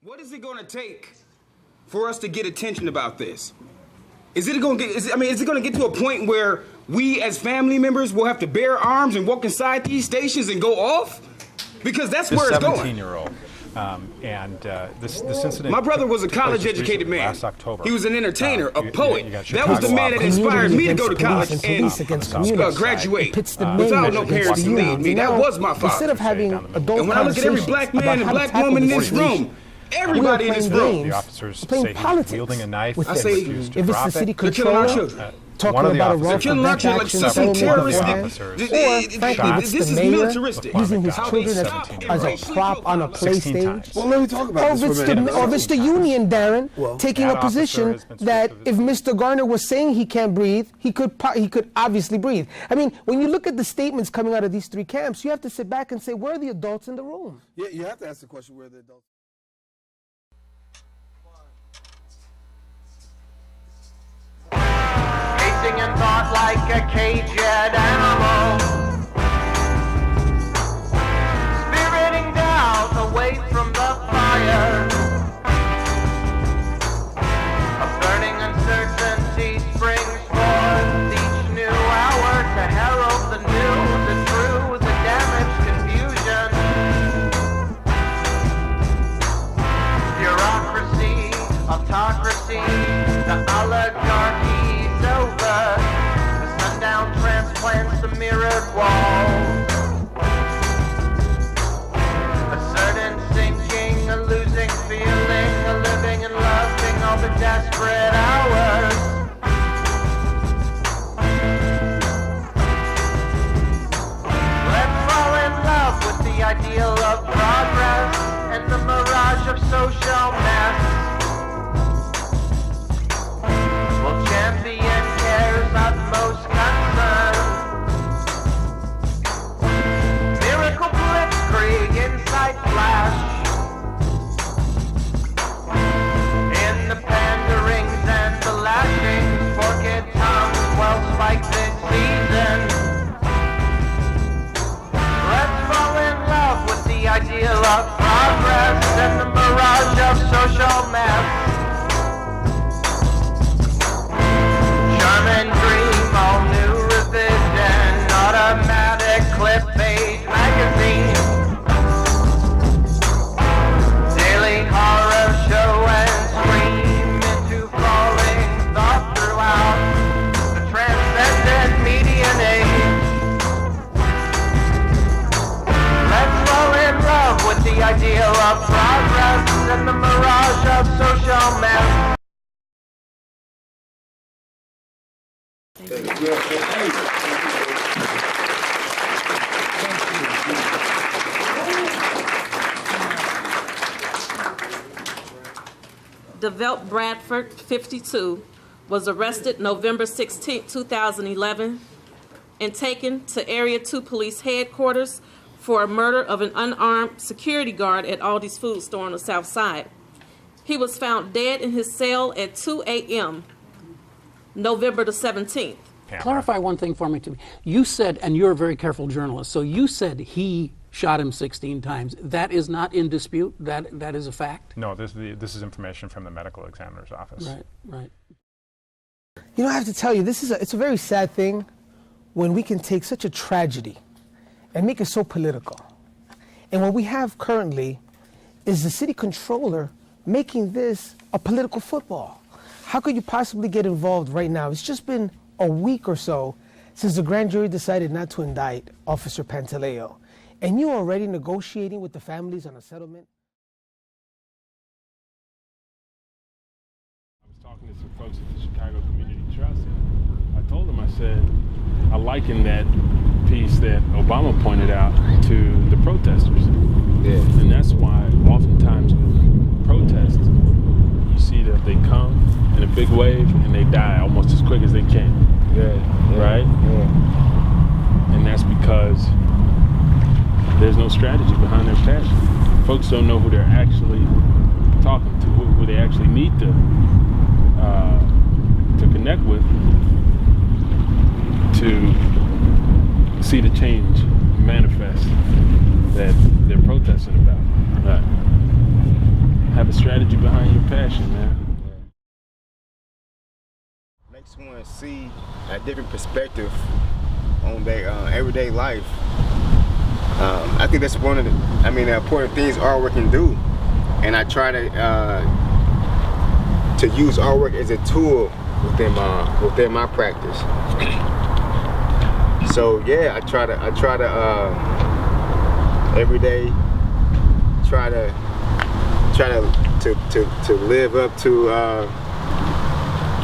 What is it going to take for us to get attention about this? Is it going to get to a point where we as family members will have to bear arms and walk inside these stations and go off? Because that's where it's going. 17-year-old. This incident. My brother was a college-educated man. Last October. He was an entertainer, a poet. That was the man that inspired me to go to college and graduate without no parents to lead me. That was my father. Instead of having adult and when I look at every black man and black woman in this room, everybody in this room, the officers playing say politics he's wielding a knife. with I say, if it's the city they're killing our controller, children. talking about a wrongful killing our death children like action something settlement terroristic. beforehand, or frankly, if it's This the is mayor militaristic. using his How children they stop as a and prop on a play 16 stage. times. Well, let me talk about this for a minute. Or if it's the union, Darren, taking that a position officer has been that stripped of if his Mr. Garner was saying he can't breathe, he could obviously breathe. I mean, when you look at the statements coming out of these three camps, you have to sit back and say, where are the adults in the room? Yeah, you have to ask the question where the adults. Pacing in thought like a caged animal, spiriting down away from the fire. A burning uncertainty springs forth each new hour to herald the new, the true, the damaged confusion. Bureaucracy, autocracy, the oligarchy's over. The sundown transplants the mirrored walls. A certain sinking, a losing feeling, a living and loving all the desperate hours. Let's fall in love with the ideal of progress and the mirage of social mess. We'll champion care's utmost concern. Miracle blitzkrieg, insight flash. In the panderings and the lashings, forked tongues, well spiked this season. Let's fall in love with the ideal of progress and the mirage of social mess. Charmin dream, all new revision, automatic clip page magazine. Daily horror show and scream into falling thought throughout the transcendent median age. Let's fall in love with the ideal of progress and the mirage of social mess. DeVelt Bradford, 52, was arrested November 16, 2011, and taken to Area 2 Police Headquarters for a murder of an unarmed security guard at Aldi's food store on the South Side. He was found dead in his cell at 2 a.m., November the 17th. Clarify one thing for me, too. You said, and you're a very careful journalist, so you said he shot him 16 times. That is not in dispute? That is a fact? No, this is information from the medical examiner's office. Right. You know, I have to tell you, it's a very sad thing when we can take such a tragedy and make it so political. And what we have currently is the city controller making this a political football. How could you possibly get involved right now? It's just been a week or so since the grand jury decided not to indict Officer Pantaleo. And you're already negotiating with the families on a settlement? I was talking to some folks at the Chicago Community Trust, and I told them, I said, I liken that piece that Obama pointed out to the protesters. Yeah. And that's why oftentimes with protests, you see that they come in a big wave and they die almost as quick as they can. Right? Yeah. And that's because there's no strategy behind their passion. Folks don't know who they're actually talking to, who they actually need to connect with to see the change manifest that they're protesting about. Right. Have the strategy behind your passion, man. Makes someone see a different perspective on their everyday life. I think that's one of the important things artwork can do, and I try to use artwork as a tool within my practice. So yeah, I try to every day try to live up to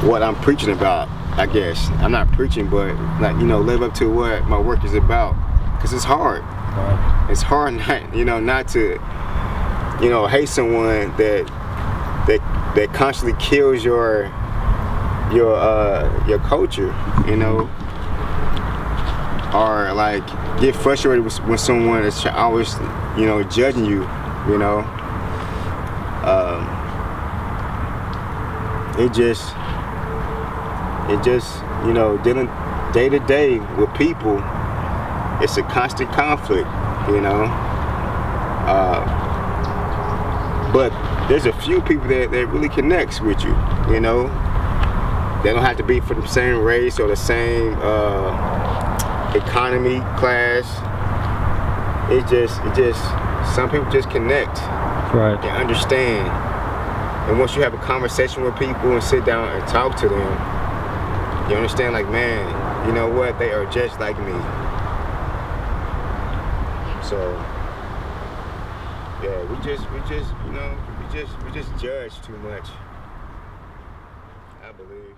what I'm preaching about. I guess I'm not preaching, but live up to what my work is about, because it's hard. It's hard not to hate someone that constantly kills your culture, or like get frustrated when someone is always judging you, it just dealing day to day with people, it's a constant conflict, but there's a few people that really connects with you, they don't have to be from the same race or the same economy class. It just some people just connect, right, and understand. And once you have a conversation with people and sit down and talk to them, you understand, like, man, you know what, they are just like me. So yeah, we just judge too much, I believe.